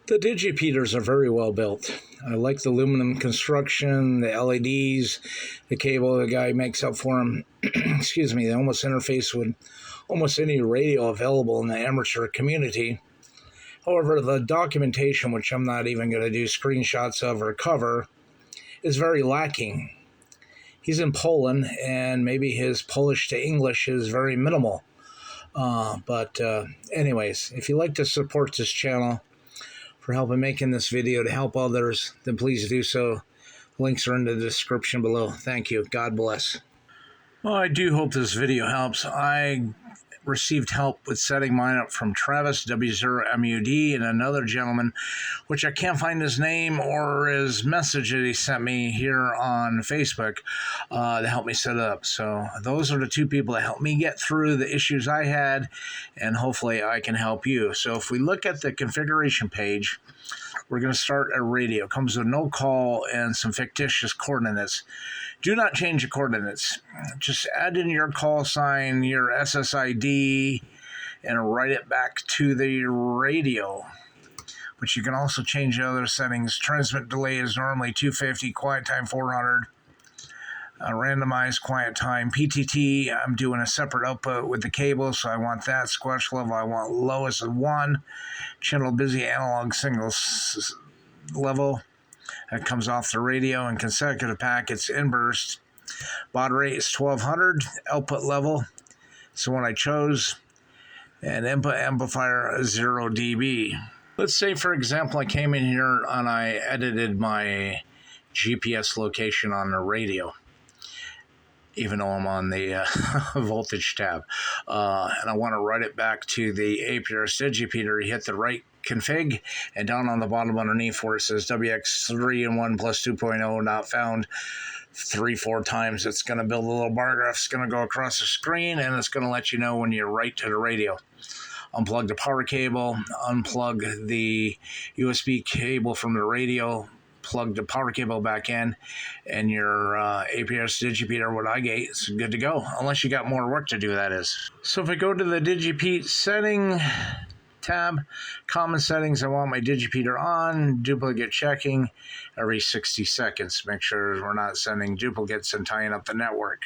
The digipeaters are very well built. I like the aluminum construction, the LEDs, the cable the guy makes up for them. Excuse me, they almost interface with almost any radio available in the amateur community. However, the documentation, which I'm not even going to do screenshots of or cover, is very lacking. He's in Poland, and maybe his Polish to English is very minimal. But anyways, if you'd like to support this channel for helping making this video to help others, then please do so. Links are in the description below. Thank you. God bless. Well, I do hope this video helps. I received help with setting mine up from Travis W0MUD and another gentleman, which I can't find his name or his message that he sent me here on Facebook to help me set it up. So those are the two people that helped me get through the issues I had, and hopefully I can help you. So if we look at the configuration page, we're going to start a radio. It comes with no call and some fictitious coordinates. Do not change the coordinates. Just add in your call sign, your SSID, and write it back to the radio. But you can also change the other settings. Transmit delay is normally 250, quiet time 400. Randomized quiet time. PTT, I'm doing a separate output with the cable, so I want that. Squash level, I want lowest of 1. Channel busy analog singles level. That comes off the radio, and consecutive packets in burst. Baud rate is 1200. Output level, so one I chose. And input amplifier 0 dB. Let's say, for example, I came in here and I edited my GPS location on the radio, even though I'm on the voltage tab. And I want to write it back to the APRS digipeater. You hit the right config, and down on the bottom underneath where it says WX3in1Plus2 not found 3-4 times, it's going to build a little bar graph. It's going to go across the screen, and it's going to let you know when you're right to the radio. Unplug the power cable, unplug the USB cable from the radio, plug the power cable back in, and your APRS digipeater with iGate is good to go, unless you got more work to do, that is. So if I go to the digipeat setting tab, common settings, I want my digipeater on, duplicate checking every 60 seconds. Make sure we're not sending duplicates and tying up the network.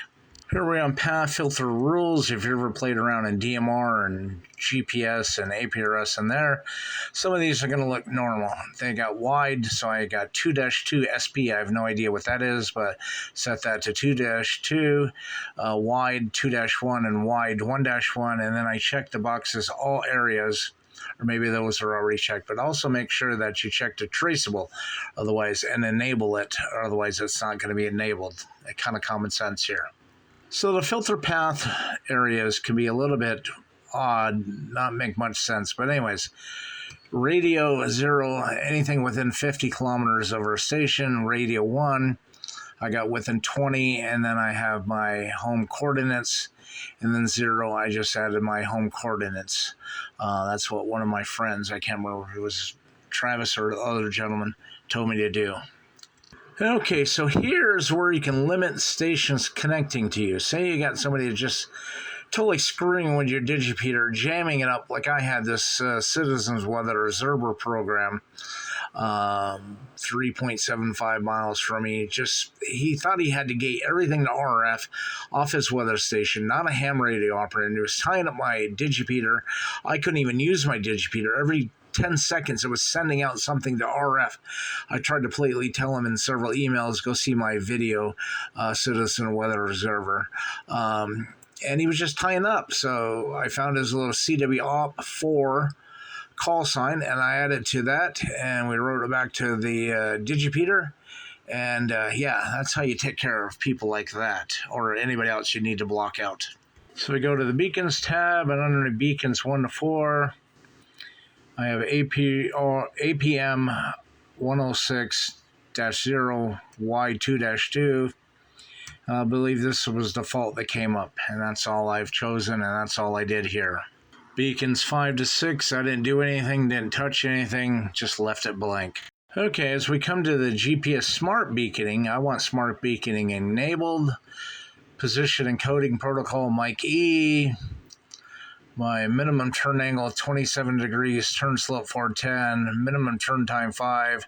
Here we're on path filter rules. If you ever played around in DMR and GPS and APRS in there, some of these are going to look normal. They got wide, so I got 2-2 SP. I have no idea what that is, but set that to 2-2, wide 2-1, and wide 1-1, and then I check the boxes all areas, or maybe those are already checked, but also make sure that you check the traceable, otherwise, and enable it, or otherwise it's not going to be enabled. Kind of common sense here. So the filter path areas can be a little bit odd, not make much sense. But anyways, radio 0, anything within 50 kilometers of our station. Radio 1, I got within 20, and then I have my home coordinates. And then 0, I just added my home coordinates. That's what one of my friends, I can't remember if it was Travis or the other gentleman, told me to do. Okay, so here's where you can limit stations connecting to you. Say you got somebody just totally screwing with your digipeater, jamming it up, like I had this Citizens Weather Observer program, 3.75 miles from me. He thought he had to gate everything to RF off his weather station, not a ham radio operator. And he was tying up my digipeater. I couldn't even use my digipeater. Every 10 seconds it was sending out something to RF. I tried to politely tell him in several emails, go see my video, Citizen Weather Observer. And he was just tying up. So I found his little CWOP4 call sign, and I added to that, and we wrote it back to the digipeater. And yeah, that's how you take care of people like that, or anybody else you need to block out. So we go to the beacons tab, and under the beacons 1 to 4, I have APM 106-0 Y2-2. I believe this was the default that came up, and that's all I've chosen, and that's all I did here. Beacons 5 to 6, I didn't do anything, didn't touch anything, just left it blank. Okay, as we come to the GPS smart beaconing, I want smart beaconing enabled. Position encoding protocol, Mike E. My minimum turn angle 27 degrees, turn slope 410, minimum turn time 5,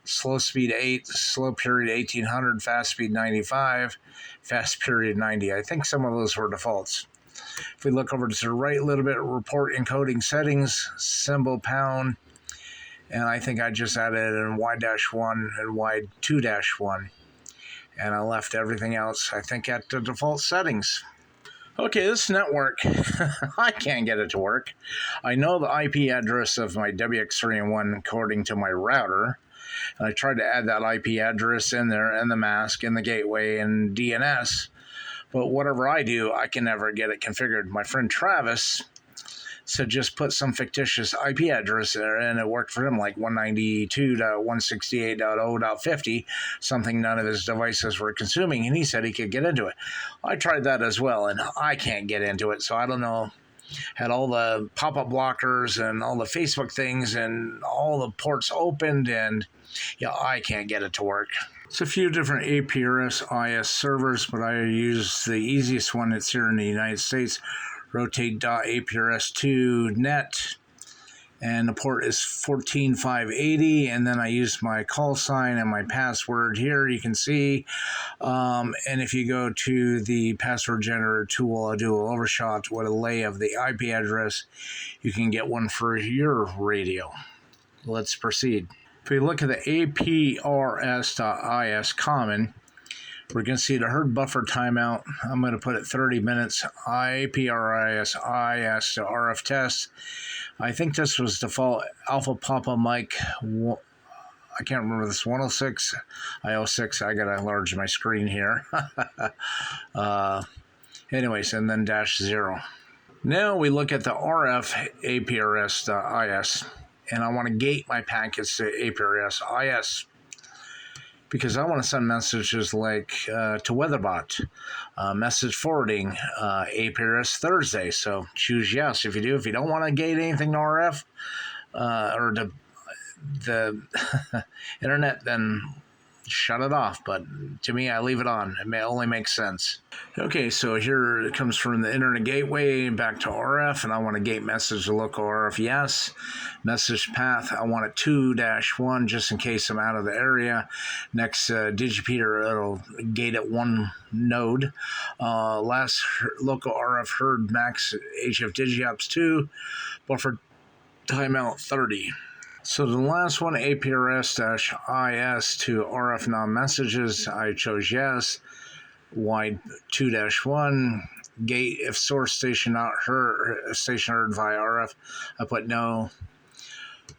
slow speed 8, slow period 1800, fast speed 95, fast period 90. I think some of those were defaults. If we look over to the right a little bit, report encoding settings, symbol pound, and I think I just added in Y-1 and Y2-1, and I left everything else, I think, at the default settings. Okay, this network, I can't get it to work. I know the IP address of my WX3in1 according to my router, and I tried to add that IP address in there, and the mask, and the gateway, and DNS, but whatever I do, I can never get it configured. My friend Travis said just put some fictitious IP address there, and it worked for him, like 192.168.0.50, something none of his devices were consuming, and he said he could get into it. I tried that as well, and I can't get into it, so I don't know. Had all the pop-up blockers and all the Facebook things and all the ports opened, and yeah, I can't get it to work. It's a few different APRS IS servers, but I use the easiest one that's here in the United States, rotate.aprs2net, and the port is 14580, and then I use my call sign and my password here, you can see, and if you go to the password generator tool, I'll do an overshot with a lay of the IP address. You can get one for your radio. Let's proceed. If we look at the aprs.is common, we're going to see the herd buffer timeout. I'm going to put it 30 minutes. APRIS IS to RF test. I think this was default Alpha Papa Mike. I can't remember this, 106, I06. I got to enlarge my screen here. Anyways, and then -0. Now we look at the RF APRS.is, and I want to gate my packets to APRS IS, because I want to send messages like to Weatherbot, message forwarding, APRS Thursday. So choose yes if you do. If you don't want to gate anything to RF or the internet, then shut it off. But to me, I leave it on. It only makes sense. Okay, so here it comes from the internet gateway back to RF, and I want to gate message to local RF, yes. Message path, I want it 2-1 just in case I'm out of the area. Next digipeater, it'll gate at 1 node. Last local RF herd max HF digiops 2, buffer timeout 30. So the last one, APRS-IS to RF non-messages, I chose yes. Y2-1, gate if source station not heard, station heard via RF, I put no.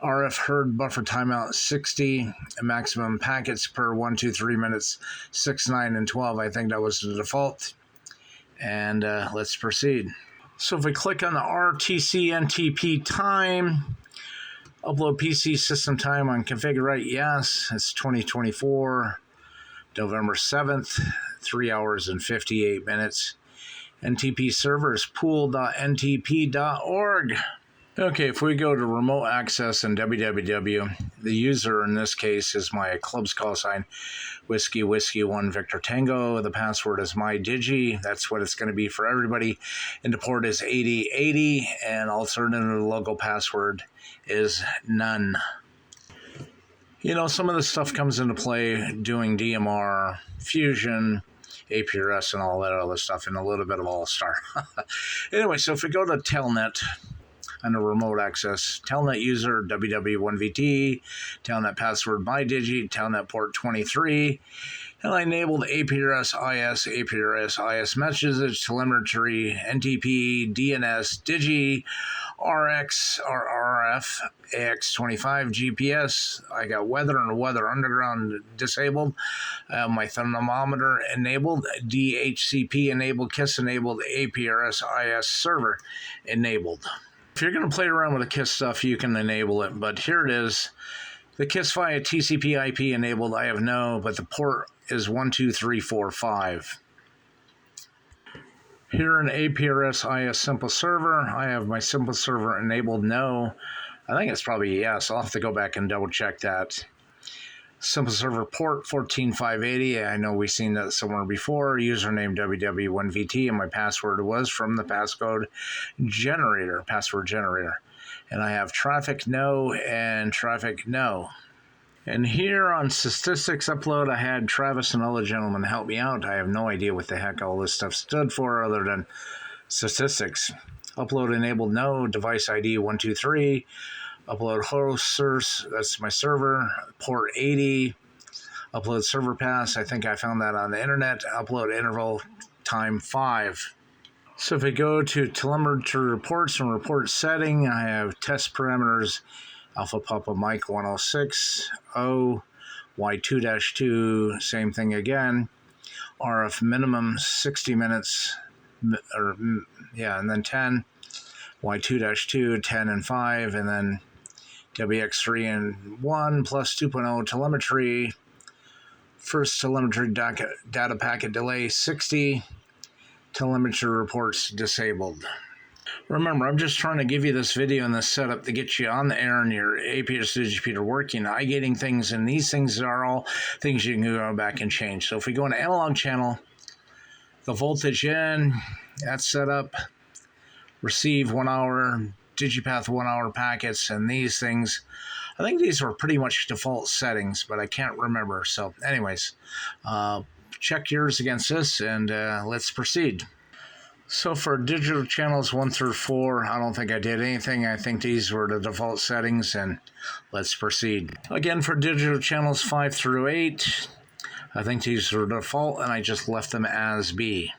RF heard buffer timeout 60, maximum packets per 1, 2, 3 minutes, 6, 9, and 12. I think that was the default. And let's proceed. So if we click on the RTC NTP time, upload PC system time on configure right, yes, it's 2024, November 7th, 3 hours and 58 minutes. NTP servers, pool.ntp.org. Okay, if we go to remote access and www, the user in this case is my club's call sign, Whiskey 1 Victor Tango. The password is mydigi. That's what it's going to be for everybody. And the port is 8080, and alternative local password is none. You know, some of this stuff comes into play doing DMR, Fusion, APRS, and all that other stuff, and a little bit of All-Star. Anyway, so if we go to Telnet, under remote access, Telnet user www1vt, Telnet password mydigi, Telnet port 23, and I enabled APRS IS messages, telemetry, NTP, DNS, Digi, RX or RF, AX25, GPS. I got weather and weather underground disabled. My thermometer enabled, DHCP enabled, KISS enabled, APRS IS server enabled. If you're going to play around with the KISS stuff, you can enable it, but here it is. The KISS via TCP IP enabled, I have no, but the port is 12345. Here in APRS IS Simple Server, I have my Simple Server enabled, no. I think it's probably yes. I'll have to go back and double check that. Simple server port 14580. I know we've seen that somewhere before. Username ww1vt, and my password was from the password generator. And I have traffic no and traffic no. And here on statistics upload, I had Travis and other gentlemen help me out. I have no idea what the heck all this stuff stood for other than statistics. Upload enabled no, device ID 123. Upload host source, that's my server, port 80. Upload server pass, I think I found that on the internet. Upload interval time 5. So if we go to telemetry reports and report setting, I have test parameters Alpha Papa Mike 106, O, Y2-2, same thing again. RF minimum 60 minutes, and then 10. Y2-2, 10 and 5, and then WX3in1Plus2 telemetry. First telemetry data packet delay 60. Telemetry reports disabled. Remember, I'm just trying to give you this video and this setup to get you on the air and your APS Digipeater working, iGating things, and these things are all things you can go back and change. So if we go into analog channel, the voltage in, that's set up, receive 1 hour, digipath 1 hour packets, and these things, I think these were pretty much default settings, but I can't remember. So anyways, check yours against this, and let's proceed. So for digital channels 1 through 4, I don't think I did anything. I think these were the default settings, and let's proceed. Again, for digital channels 5 through 8, I think these were default, and I just left them as B.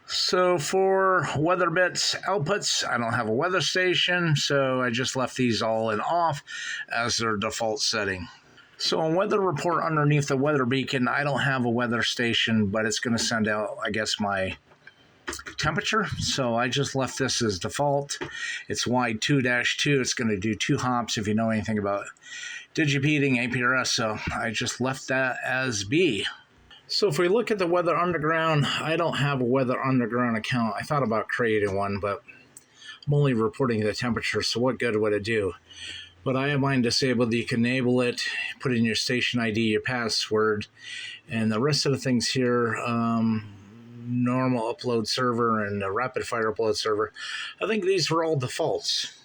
So for weather bits outputs, I don't have a weather station, so I just left these all in off as their default setting. So on weather report underneath the weather beacon, I don't have a weather station, but it's going to send out, I guess, my temperature. So I just left this as default. It's Y2-2. It's going to do 2 hops if you know anything about digipeating APRS. So I just left that as B. So if we look at the Weather Underground, I don't have a Weather Underground account. I thought about creating one, but I'm only reporting the temperature, so what good would it do? But I have mine disabled. You can enable it, put in your station ID, your password, and the rest of the things here, normal upload server and a rapid fire upload server. I think these were all defaults.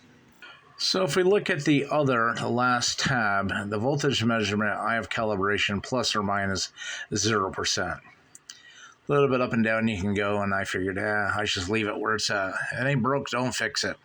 So if we look at the last tab, the voltage measurement, I have calibration plus or minus 0%. A little bit up and down you can go, and I figured, I should leave it where it's at. It ain't broke, don't fix it.